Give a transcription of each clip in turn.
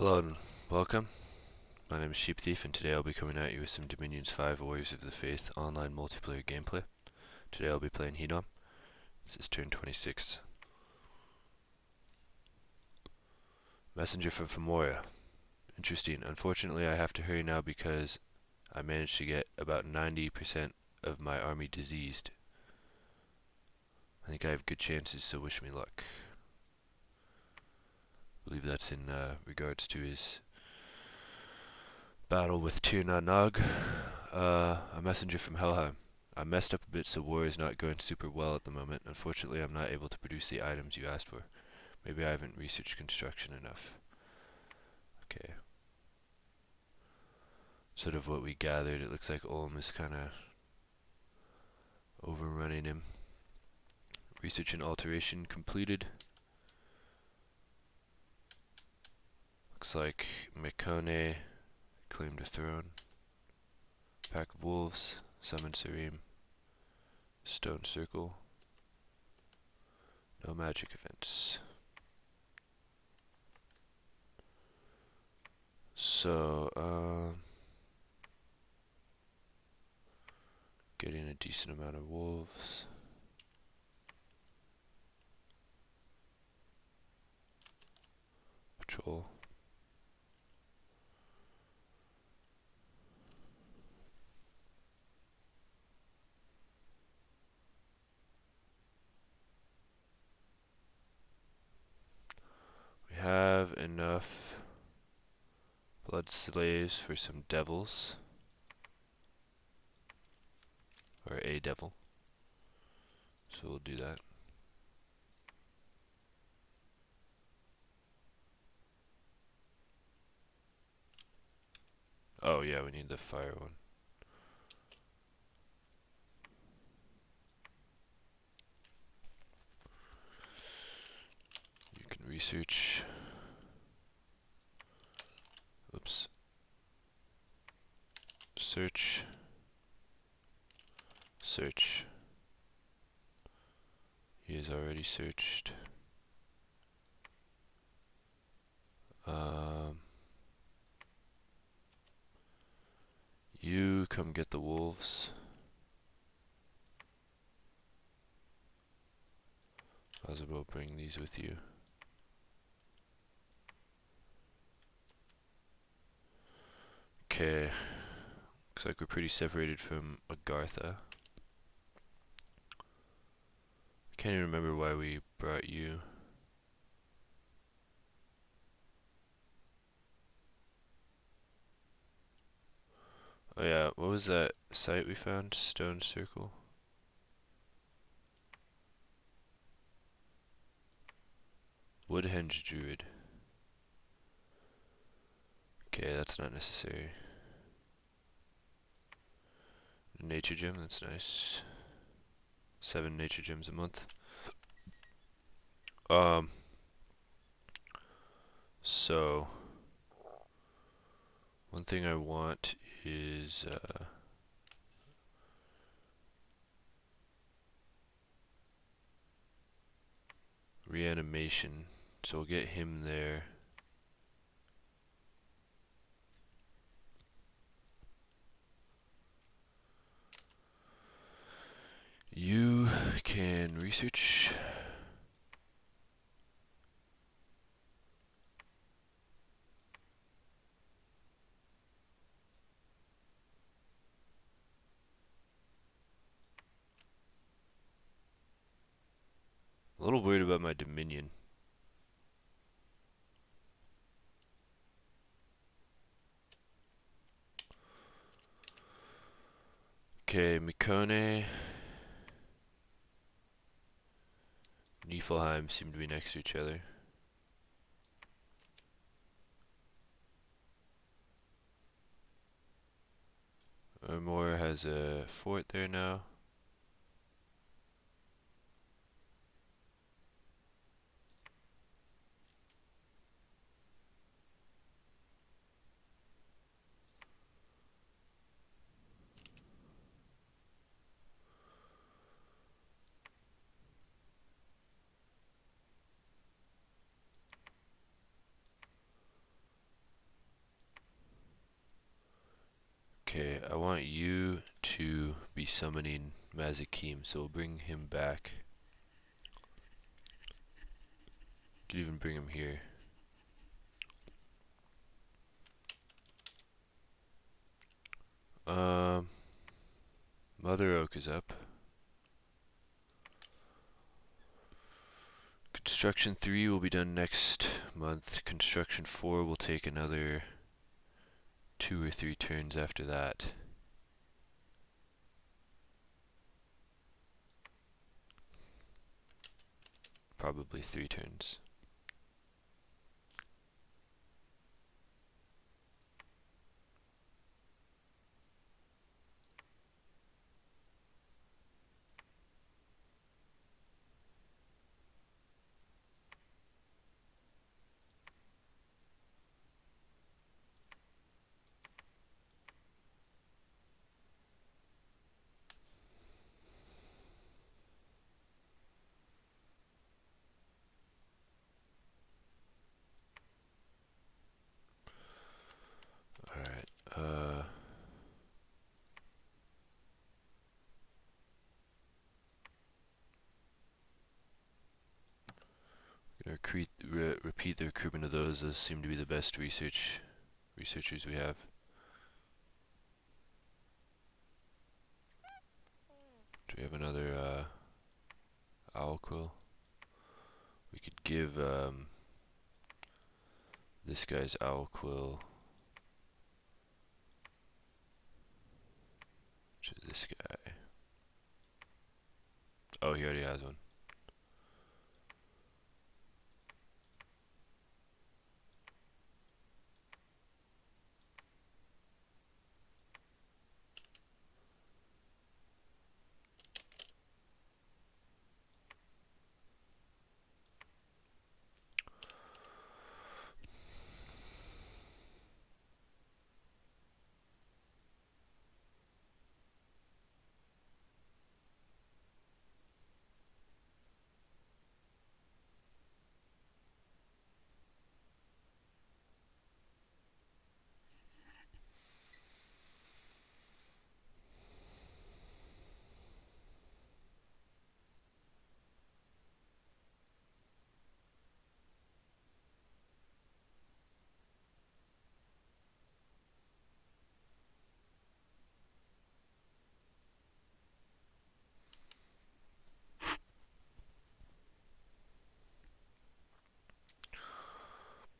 Hello and welcome. My name is Sheep Thief, and today I'll be coming at you with some Dominions 5 Warriors of the Faith online multiplayer gameplay. Today I'll be playing Hinnom. This is turn 26. Messenger from Femoria. Interesting. Unfortunately, I have to hurry now because I managed to get about 90% of my army diseased. I think I have good chances, so wish me luck. I believe that's in regards to his battle with Tir Na Nog. A messenger from Helheim. I messed up a bit, so war is not going super well at the moment. Unfortunately, I'm not able to produce the items you asked for. Maybe I haven't researched construction enough. Okay. Sort of what we gathered, it looks like Olm is kind of overrunning him. Research and alteration completed. Looks like Mikone claimed a throne. Pack of wolves, summon Sareem. Stone circle. No magic events. So, getting a decent amount of wolves. Patrol. We have enough blood slaves for some devils. Or a devil. So we'll do that. Oh yeah, we need the fire one. You can research. Oops. Search. Search. He is already searched. You come get the wolves. Might as well bring these with you. Okay. Looks like we're pretty separated from Agartha. I can't even remember why we brought you. Oh yeah, what was that site we found? Stone circle? Woodhenge druid. Okay, that's not necessary. Nature gem, that's nice. 7 nature gems a month. So one thing I want is reanimation. So we'll get him there. You can research. A little worried about my Dominion. Okay, Mikone, Niflheim seem to be next to each other. Armor has a fort there now. Okay, I want you to be summoning Mazakim, so we'll bring him back. Could even bring him here. Mother Oak is up. Construction 3 will be done next month. Construction 4 will take another 2 or 3 turns after that. Probably 3 turns. Alright, gonna repeat the recruitment of those. Those seem to be the best researchers we have. Do we have another owl quill? We could give this guy's owl quill to this guy. Oh, he already has one.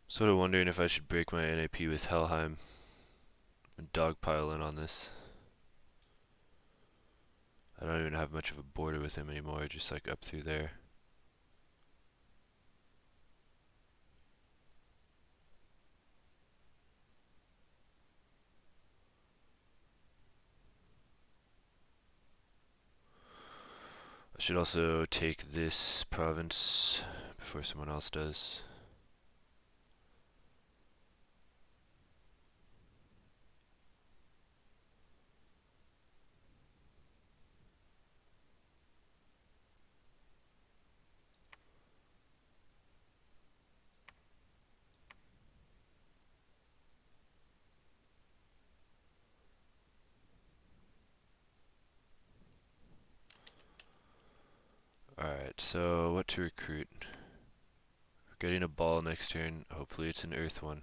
Sort of wondering if I should break my NAP with Helheim and dogpile in on this. I don't even have much of a border with him anymore, just like up through there. I should also take this province before someone else does. Alright, so what to recruit? We're getting a ball next turn. Hopefully it's an earth one.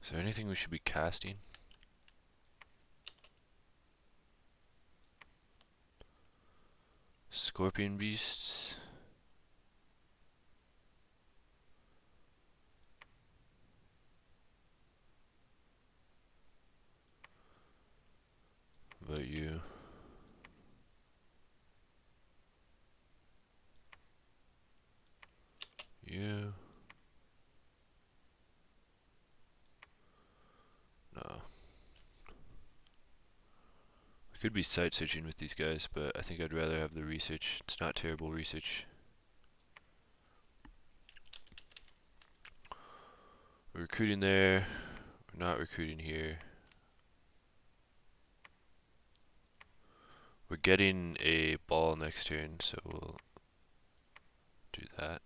Is there anything we should be casting? Scorpion beasts? What about you? You? No. I could be site searching with these guys, but I think I'd rather have the research. It's not terrible research. We're recruiting there. We're not recruiting here. We're getting a ball next turn, so we'll do that.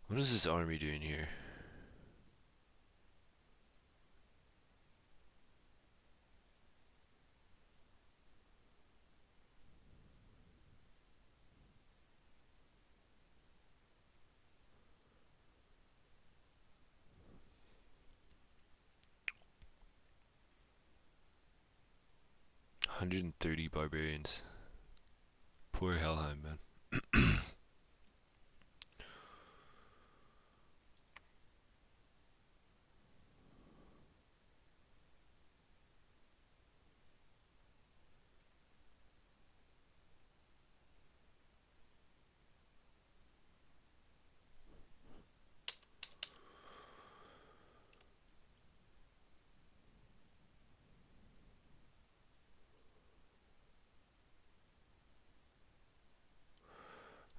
What is this army doing here? $130 barbarians. Poor Helheim, man.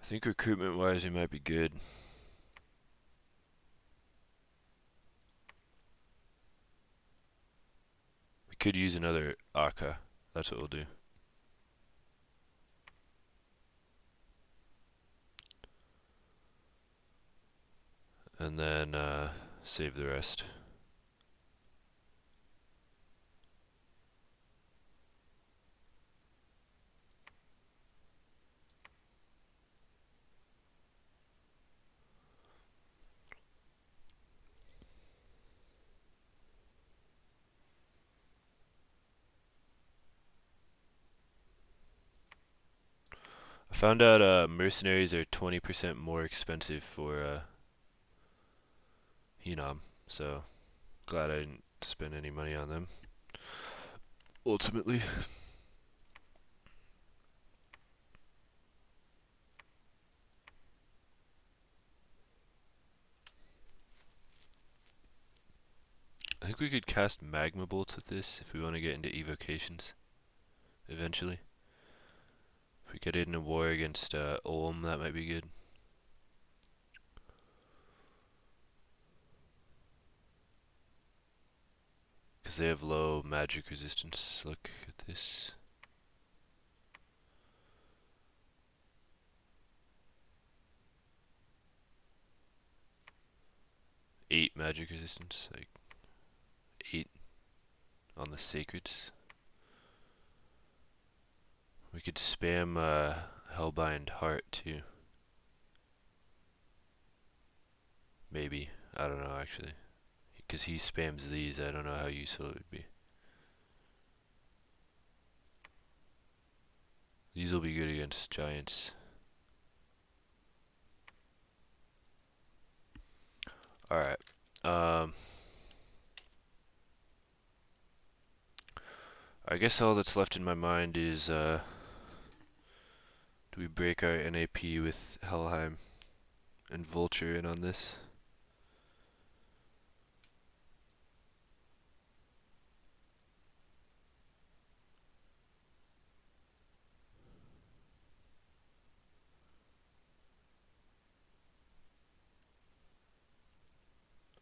I think recruitment-wise, we might be good. We could use another Akka. That's what we'll do. And then save the rest. I found out mercenaries are 20% more expensive for Hinnom, so glad I didn't spend any money on them. Ultimately. I think we could cast Magma Bolts with this if we want to get into evocations eventually. If we get in a war against Ulm, that might be good. Because they have low magic resistance. Look at this. Eight magic resistance, like 8 on the sacreds. We could spam Hellbind Heart too. Maybe. I don't know actually. Because he spams these, I don't know how useful it would be. These will be good against giants. Alright. I guess all that's left in my mind is, do we break our NAP with Helheim and Vulture in on this?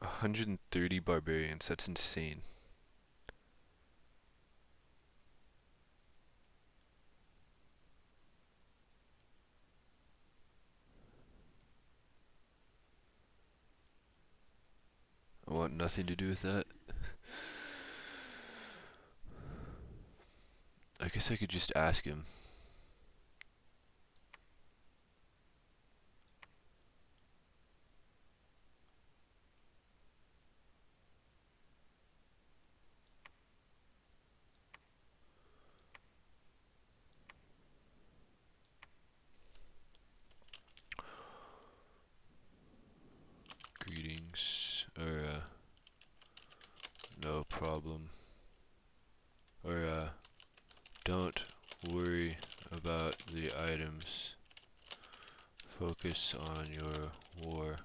$130 barbarians, that's insane. I want nothing to do with that. I guess I could just ask him. problem. Or, don't worry about the items. Focus on your war.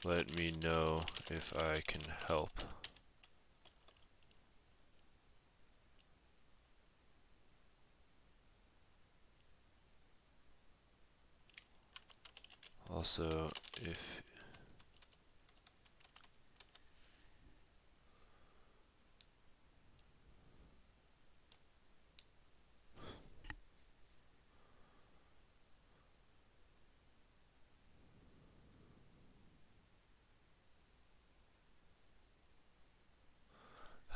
Let me know if I can help. Also, if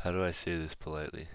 how do I say this politely?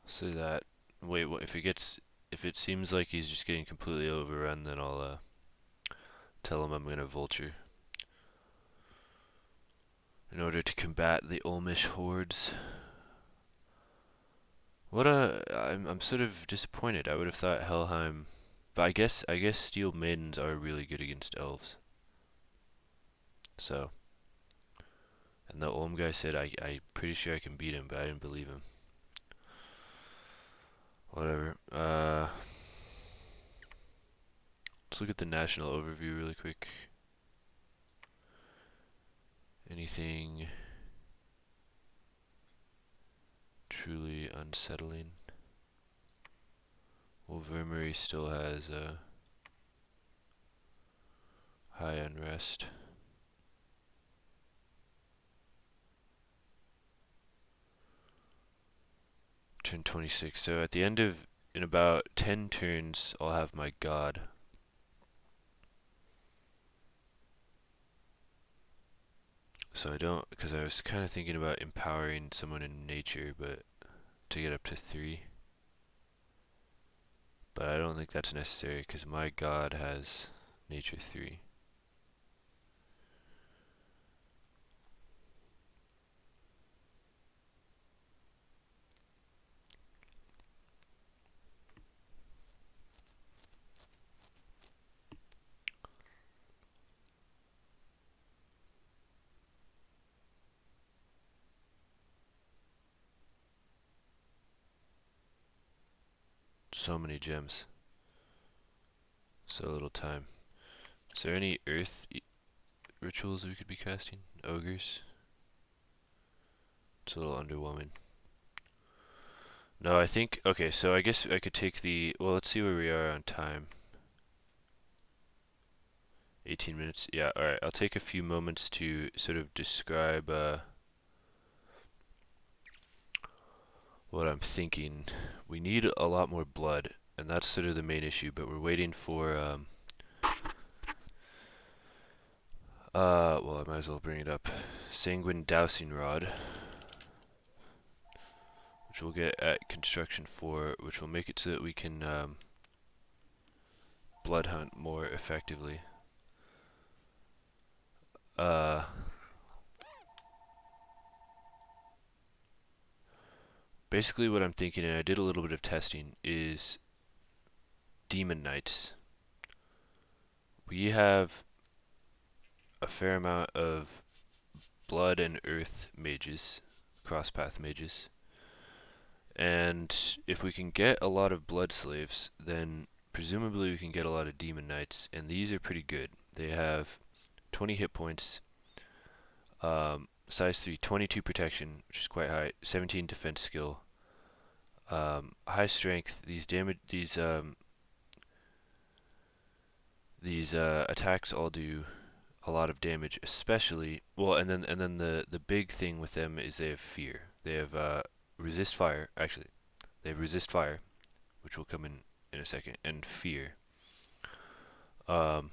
So that, wait, what if it seems like he's just getting completely overrun, then I'll tell him I'm gonna vulture in order to combat the Olmish hordes. I'm sort of disappointed. I would have thought Helheim, but I guess Steel Maidens are really good against elves. So, and the Olm guy said I'm pretty sure I can beat him, but I didn't believe him. Whatever. Let's look at the national overview really quick. Anything truly unsettling? Well, Vermery still has high unrest. Turn 26. So at the end of, in about 10 turns, I'll have my god. So I don't, because I was kind of thinking about empowering someone in nature, but to get up to 3. But I don't think that's necessary, because my god has nature 3. So many gems. So little time. Is there any earth rituals we could be casting? Ogres? It's a little underwhelming. No, I think, okay, so I guess I could take the, well, let's see where we are on time. 18 minutes. Yeah, alright. I'll take a few moments to sort of describe what I'm thinking. We need a lot more blood, and that's sort of the main issue, but we're waiting for, well, I might as well bring it up. Sanguine Dowsing Rod, which we'll get at Construction 4, which will make it so that we can blood hunt more effectively. Basically what I'm thinking, and I did a little bit of testing, is Demon Knights. We have a fair amount of blood and earth mages, crosspath mages. And if we can get a lot of blood slaves, then presumably we can get a lot of demon knights, and these are pretty good. They have 20 hit points, size 3, 22 protection, which is quite high, 17 defense skill, high strength. These attacks all do a lot of damage, especially, well, and then the big thing with them is they have fear. They have resist fire. Actually, they have resist fire, which will come in a second, and fear. Um,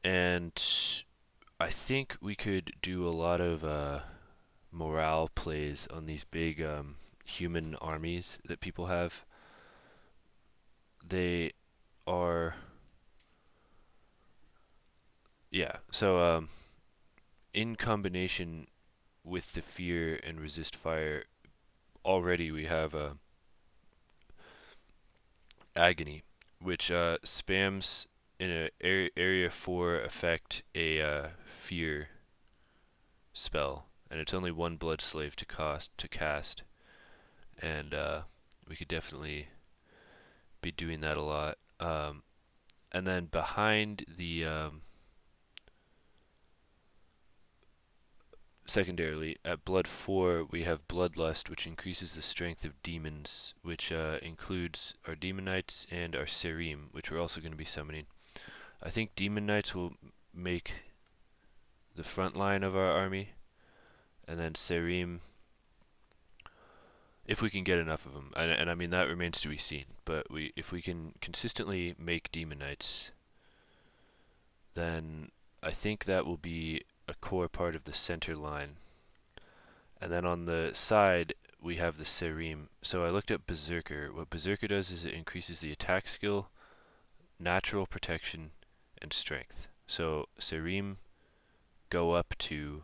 And I think we could do a lot of morale plays on these big human armies that people have. They are, yeah. So in combination with the fear and resist fire, already we have agony, which spams in a area 4 effect a fear spell, and it's only one blood slave to cast, and we could definitely be doing that a lot. And then behind the secondarily at blood 4 we have bloodlust, which increases the strength of demons, which includes our demon knights and our serim, which we're also going to be summoning. I think demon knights will make the front line of our army, and then serim, if we can get enough of them, and I mean that remains to be seen. But if we can consistently make demon knights, then I think that will be a core part of the center line. And then on the side we have the serim. So I looked at berserker. What berserker does is it increases the attack skill, natural protection, and strength. So serim go up to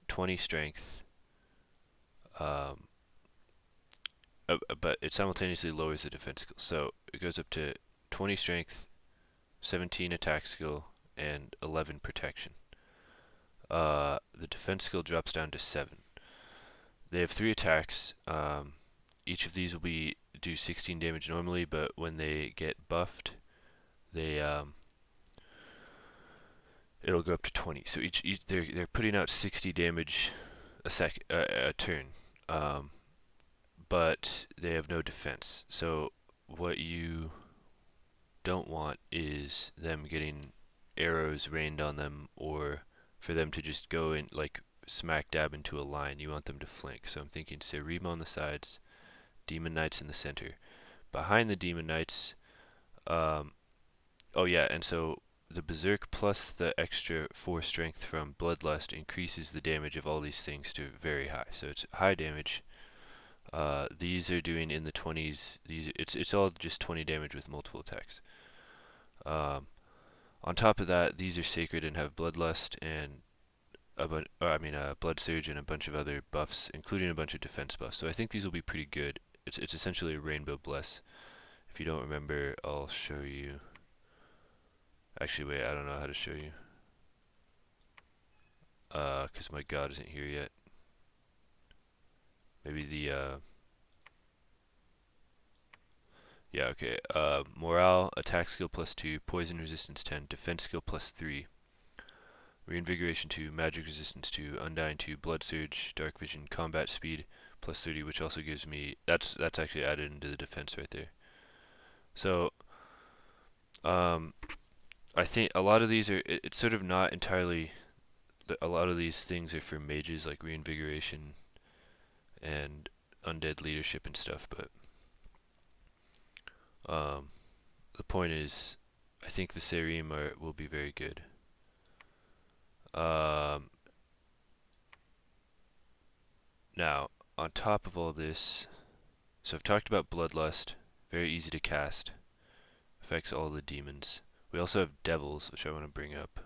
20 strength, um, but it simultaneously lowers the defense skill. So it goes up to 20 strength, 17 attack skill, and 11 protection. The defense skill drops down to 7. They have 3 attacks. Each of these will do 16 damage normally, but when they get buffed, they it'll go up to 20. So each they're putting out 60 damage a turn. But they have no defense. So what you don't want is them getting arrows rained on them, or for them to just go in like smack dab into a line. You want them to flank. So I'm thinking Serim on the sides, Demon Knights in the center. Behind the Demon Knights, oh yeah, and so the Berserk plus the extra 4 strength from Bloodlust increases the damage of all these things to very high. So it's high damage. These are doing in the 20s. It's all just 20 damage with multiple attacks. On top of that, these are sacred and have bloodlust and blood surge and a bunch of other buffs, including a bunch of defense buffs. So I think these will be pretty good. It's essentially a rainbow bless. If you don't remember, I'll show you. Actually, wait, I don't know how to show you. Because my god isn't here yet. Maybe the yeah, okay. Morale, attack skill plus 2, poison resistance 10, defense skill plus 3, reinvigoration 2, magic resistance 2, undying 2, blood surge, dark vision, combat speed plus 30, which also gives me that's actually added into the defense right there. So I think a lot of these are it's sort of not entirely. A lot of these things are for mages, like reinvigoration and undead leadership and stuff, but the point is, I think the Serim will be very good. Now, on top of all this, so I've talked about Bloodlust, very easy to cast, affects all the demons. We also have Devils, which I want to bring up.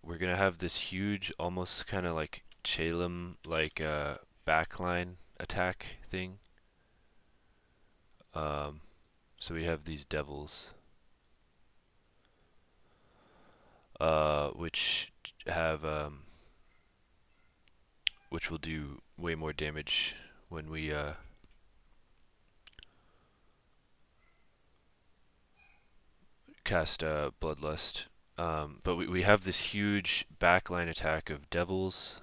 We're gonna have this huge, almost kind of like Chalem, like backline attack thing. So we have these Devils, which have which will do way more damage when we cast Bloodlust. But we have this huge backline attack of Devils,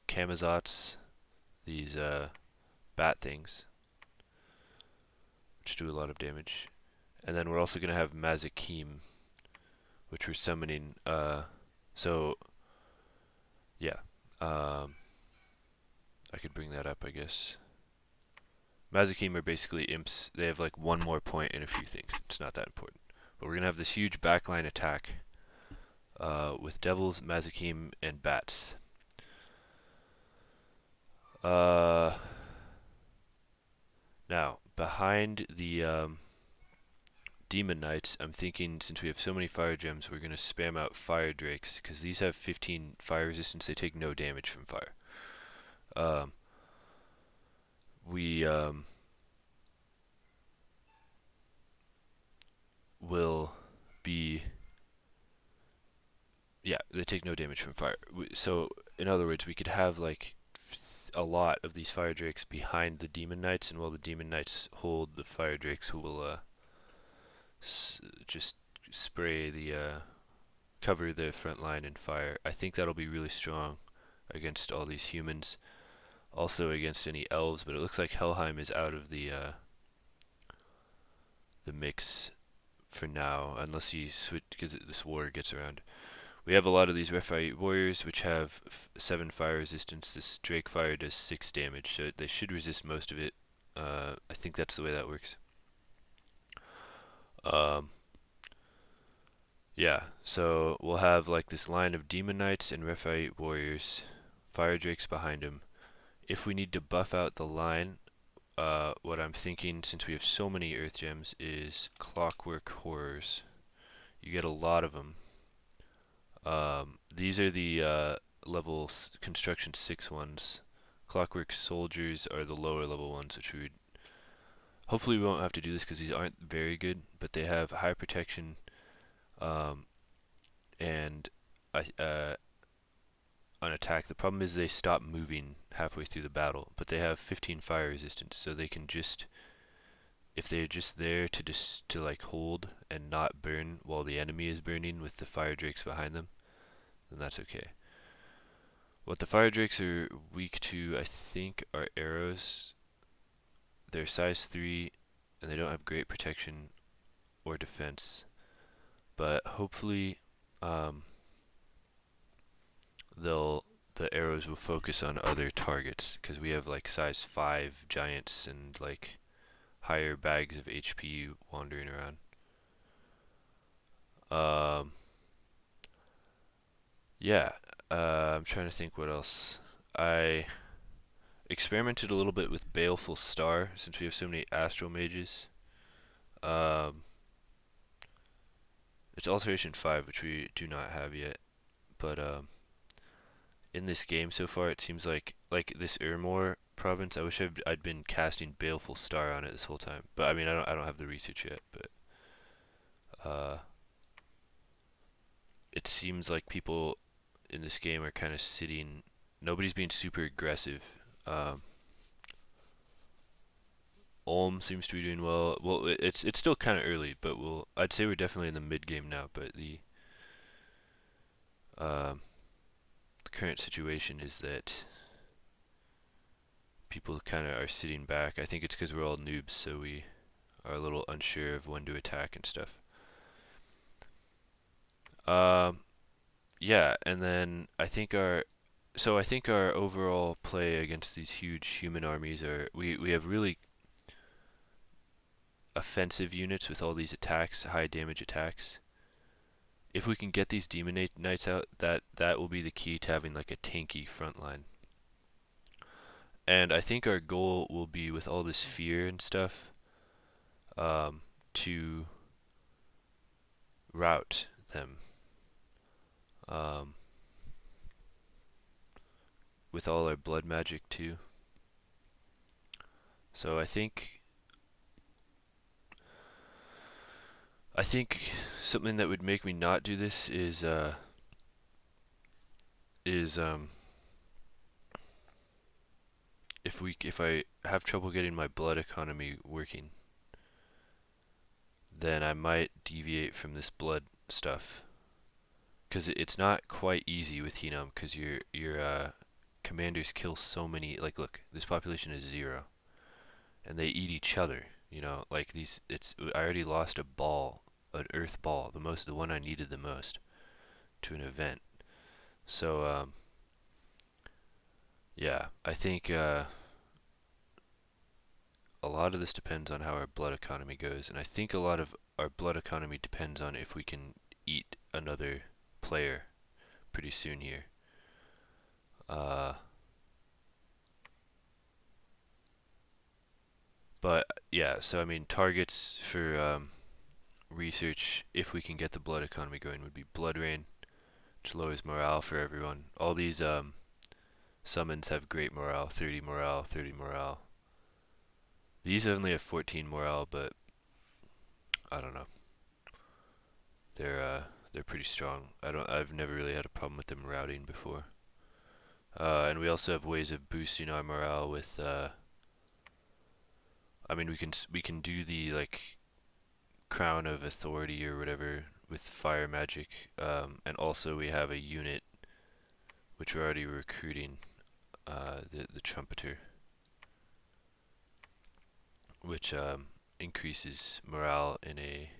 Kamazots, these bat things, which do a lot of damage. And then we're also going to have Mazakim, which we're summoning. So, yeah. I could bring that up, I guess. Mazakim are basically imps. They have like one more point in a few things. It's not that important. But we're gonna have this huge backline attack with devils, Mazakim, and bats. Now behind the demon knights, I'm thinking since we have so many fire gems, we're gonna spam out fire drakes because these have 15 fire resistance. They take no damage from fire. Um, we will be yeah, they take no damage from fire. So in other words, we could have like a lot of these fire drakes behind the demon knights, and while the demon knights hold, the fire drakes will just spray the cover the front line in fire. I think that'll be really strong against all these humans, also against any elves. But it looks like Helheim is out of the mix for now, unless he switch because this war gets around. We have a lot of these Rephite warriors which have 7 fire resistance. This Drake fire does 6 damage, so they should resist most of it. I think that's the way that works. Um, yeah, so we'll have like this line of Demon Knights and Rephite warriors, fire drakes behind them. If we need to buff out the line, what I'm thinking, since we have so many Earth Gems, is Clockwork Horrors. You get a lot of them. These are the level construction 6 ones. Clockwork Soldiers are the lower level ones, which we would hopefully we won't have to do this because these aren't very good, but they have high protection um, and on attack. The problem is they stop moving halfway through the battle, but they have 15 fire resistance, so they can just if they're just there to like hold and not burn while the enemy is burning with the fire drakes behind them, then that's okay. What the fire drakes are weak to, I think, are arrows. They're size 3, and they don't have great protection or defense. But hopefully, um, the arrows will focus on other targets because we have like size 5 giants and like higher bags of HP wandering around. Um, yeah, I'm trying to think what else. I experimented a little bit with Baleful Star since we have so many Astral Mages. Um, it's Alteration 5, which we do not have yet, but in this game so far, it seems like this Urmor province. I wish I'd been casting Baleful Star on it this whole time, but I mean I don't have the research yet, but uh, it seems like people in this game are kind of sitting. Nobody's being super aggressive. Um, Ulm seems to be doing well. Well, it's still kind of early, but I'd say we're definitely in the mid game now. But um, the current situation is that people kind of are sitting back. I think it's because we're all noobs, so we are a little unsure of when to attack and stuff. Um, yeah, and then I think our overall play against these huge human armies are we have really offensive units with all these attacks, high damage attacks. If we can get these demon knights out, that will be the key to having like a tanky front line. And I think our goal will be with all this fear and stuff to rout them with all our blood magic too. So I think something that would make me not do this is if I have trouble getting my blood economy working, then I might deviate from this blood stuff because it's not quite easy with Hinnom because your commanders kill so many. Like, look, this population is 0, and they eat each other. You know, like these. I already lost a ball, an earth ball, the one I needed the most to an event. So yeah, I think a lot of this depends on how our blood economy goes, and I think a lot of our blood economy depends on if we can eat another player pretty soon here. Uh, but yeah, so I mean, targets for research, if we can get the blood economy going, would be blood rain, which lowers morale for everyone. All these summons have great morale, 30 morale, 30 morale. These only have 14 morale, but I don't know. They're pretty strong. I've never really had a problem with them routing before. And we also have ways of boosting our morale with I mean we can do the like crown of authority or whatever with fire magic. And also we have a unit which we're already recruiting, the trumpeter, which increases morale in a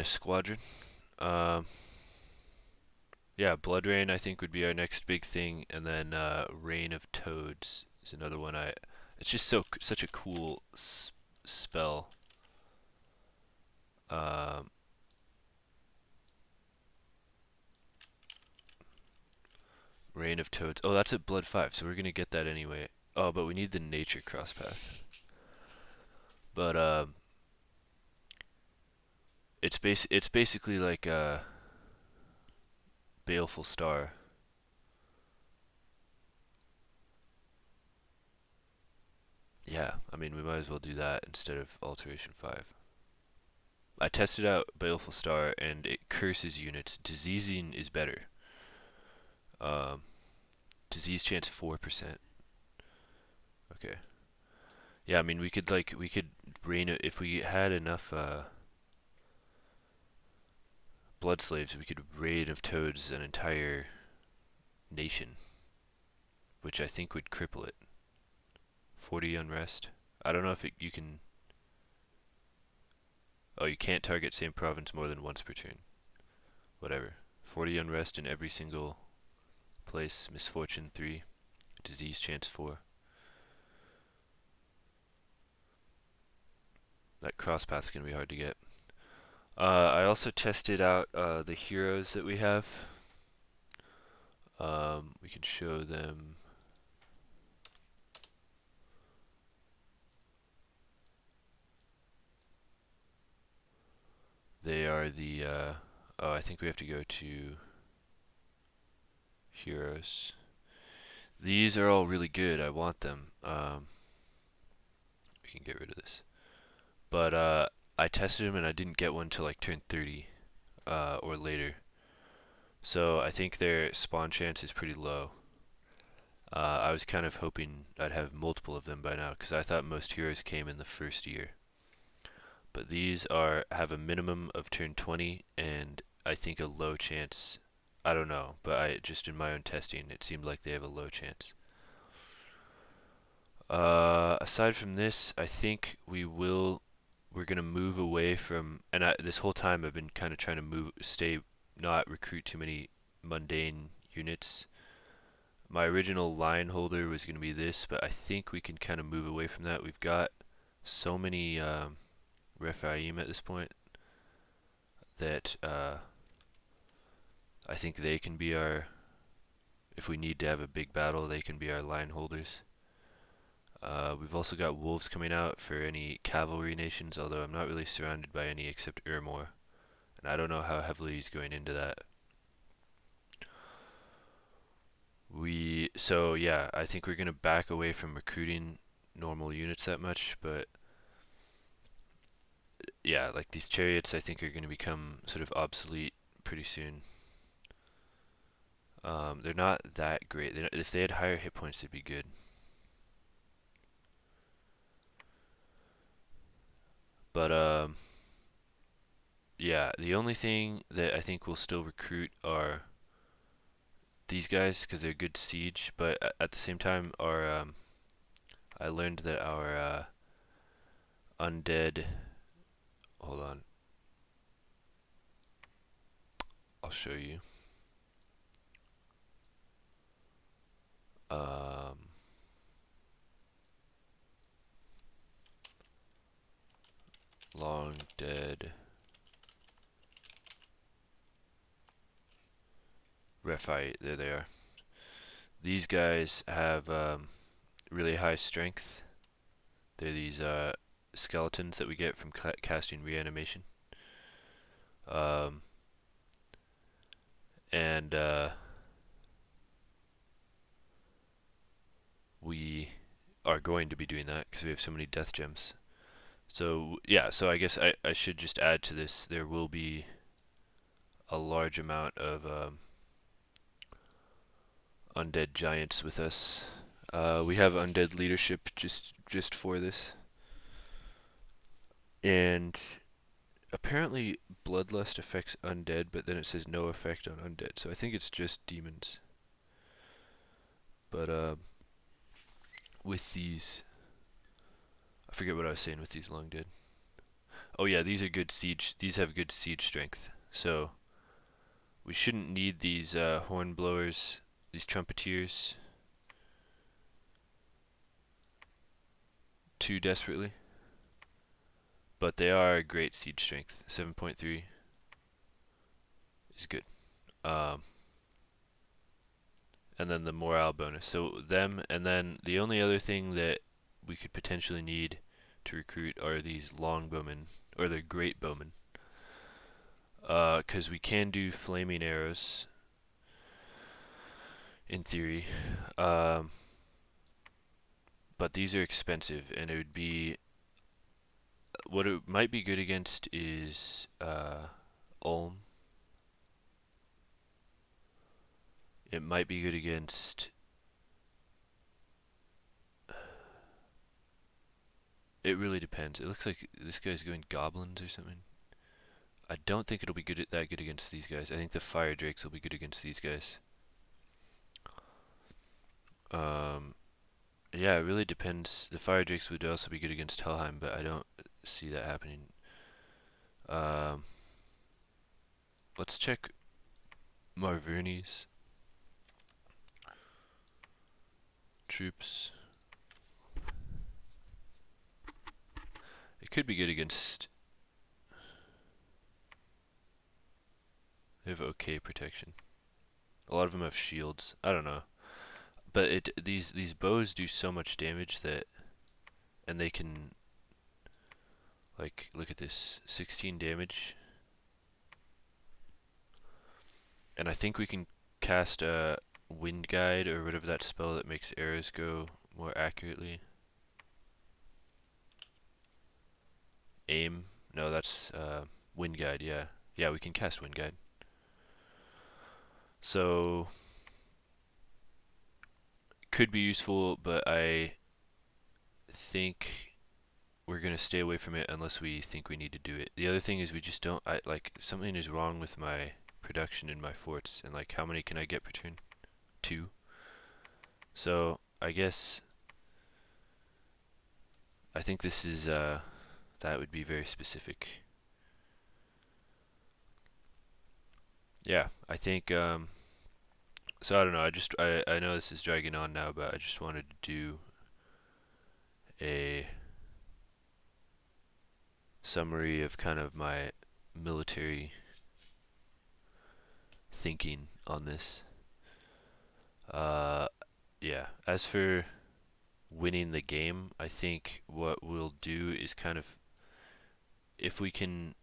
squadron. Um, yeah, Blood Rain I think would be our next big thing, and then Rain of Toads is another one. It's just such a cool spell. Um, Rain of Toads. Oh, that's at Blood 5, so we're gonna get that anyway. Oh, but we need the Nature Crosspath. But it's basically like a Baleful Star. Yeah, I mean we might as well do that instead of Alteration 5. I tested out Baleful Star and it curses units. Diseasing is better. Um, disease chance 4%. Okay. Yeah, I mean we could rain it if we had enough blood slaves. We could raid of toads an entire nation, which I think would cripple it. 40 unrest. I don't know if you can. Oh, you can't target same province more than once per turn. Whatever. 40 unrest in every single place. Misfortune 3. Disease chance 4. That crosspath's gonna be hard to get. I also tested out the heroes that we have. We can show them. They are the. Oh, I think we have to go to heroes. These are all really good. I want them. We can get rid of this. But I tested them and I didn't get one till like turn 30 or later. So I think their spawn chance is pretty low. I was kind of hoping I'd have multiple of them by now because I thought most heroes came in the first year. But these have a minimum of turn 20 and I think a low chance. I don't know, but I just in my own testing it seemed like they have a low chance. Aside from this, I think we're gonna move away from, and this whole time I've been kind of trying to not recruit too many mundane units. My original line holder was gonna be this, but I think we can kind of move away from that. We've got so many Rephaim at this point that I think they can be if we need to have a big battle, they can be our line holders. We've also got wolves coming out for any cavalry nations, although I'm not really surrounded by any except Urmor, and I don't know how heavily he's going into that. So yeah, I think we're gonna back away from recruiting normal units that much, but yeah, like these chariots I think are gonna become sort of obsolete pretty soon. They're not that great. If they had higher hit points, they'd be good. But yeah, the only thing that I think we'll still recruit are these guys because they're good siege. But at the same time, I learned that our undead. Hold on, I'll show you. Um, long dead Refi. There they are. These guys have really high strength. They're these skeletons that we get from casting reanimation. Um, and we are going to be doing that because we have so many death gems. So yeah, so I guess I should just add to this. There will be a large amount of undead giants with us. We have undead leadership just for this, and apparently bloodlust affects undead, but then it says no effect on undead. So I think it's just demons. But with these, I forget what I was saying with these long dead. Oh yeah, these are good siege. These have good siege strength. So we shouldn't need these horn blowers, these trumpeteers, too desperately. But they are great siege strength. 7.3 is good. Um, and then the morale bonus. So them, and then the only other thing that we could potentially need to recruit are these longbowmen, or the great bowmen. Because we can do flaming arrows, in theory. But these are expensive, and it would be... What it might be good against is Ulm. It might be good against... It really depends. It looks like this guy's going goblins or something. I don't think it'll be that good against these guys. I think the fire drakes will be good against these guys. Yeah, it really depends. The fire drakes would also be good against Helheim, but I don't see that happening. Um, let's check Marverni's troops. It could be good against... They have okay protection. A lot of them have shields. I don't know. But these bows do so much damage that... And they can... Like, look at this. 16 damage. And I think we can cast a Wind Guide, or whatever that spell that makes arrows go more accurately. Aim? No, that's Wind Guide, yeah. Yeah, we can cast Wind Guide. So, could be useful, but I think we're going to stay away from it unless we think we need to do it. The other thing is we just don't... something is wrong with my production in my forts, and like, how many can I get per turn? 2. So, I guess... I think this is, that would be very specific. Yeah, I think, so I don't know, I know this is dragging on now, but I just wanted to do a summary of kind of my military thinking on this. Yeah, as for winning the game, I think what we'll do is kind of, if we can,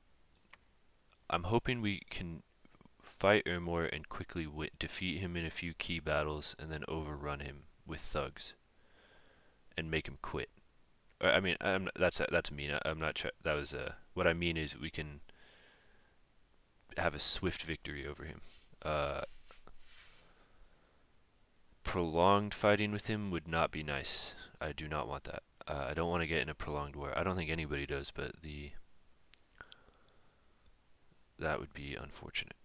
I'm hoping we can fight Ermor and quickly defeat him in a few key battles and then overrun him with thugs and make him quit. I mean, that's mean. I'm not sure. That was what I mean is we can have a swift victory over him. Prolonged fighting with him would not be nice. I do not want that. I don't want to get in a prolonged war. I don't think anybody does, but that would be unfortunate.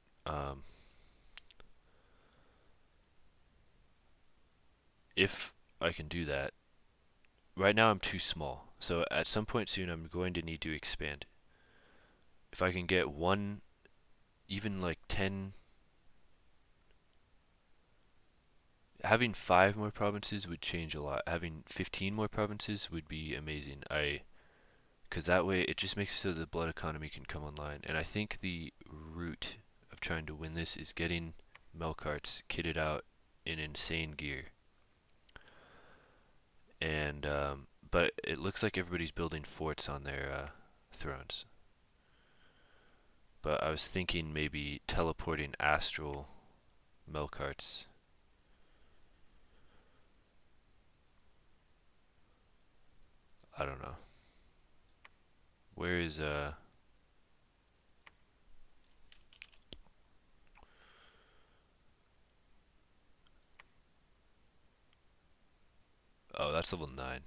If I can do that, right now I'm too small. So at some point soon I'm going to need to expand. If I can get one, even like 10, having 5 more provinces would change a lot. Having 15 more provinces would be amazing. I because that way it just makes it so the blood economy can come online. And I think the root of trying to win this is getting milk carts kitted out in insane gear. And but it looks like everybody's building forts on their thrones. But I was thinking maybe teleporting astral milk carts. I don't know. Where is oh, that's level 9.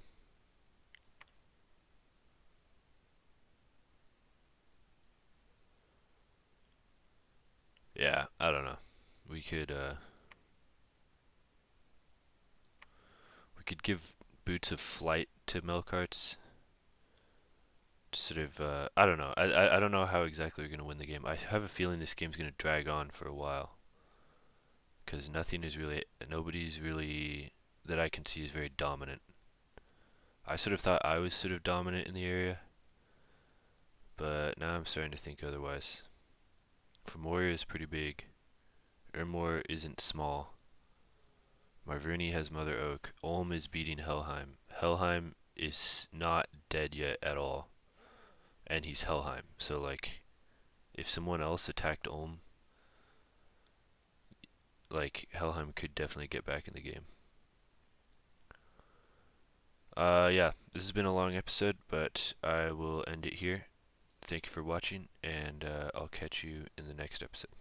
Yeah, I don't know. We could we could give boots of flight to milk carts. Sort of I don't know. I don't know how exactly we're going to win the game. I have a feeling this game's going to drag on for a while because nobody's really that I can see is very dominant. I sort of thought I was sort of dominant in the area, but now I'm starting to think otherwise. Femoria is pretty big. Ermor isn't small. Marverni has Mother Oak. Ulm is beating Helheim. Helheim is not dead yet at all, and he's Helheim. So like, if someone else attacked Ulm, like Helheim could definitely get back in the game. Yeah, this has been a long episode, but I will end it here. Thank you for watching, and I'll catch you in the next episode.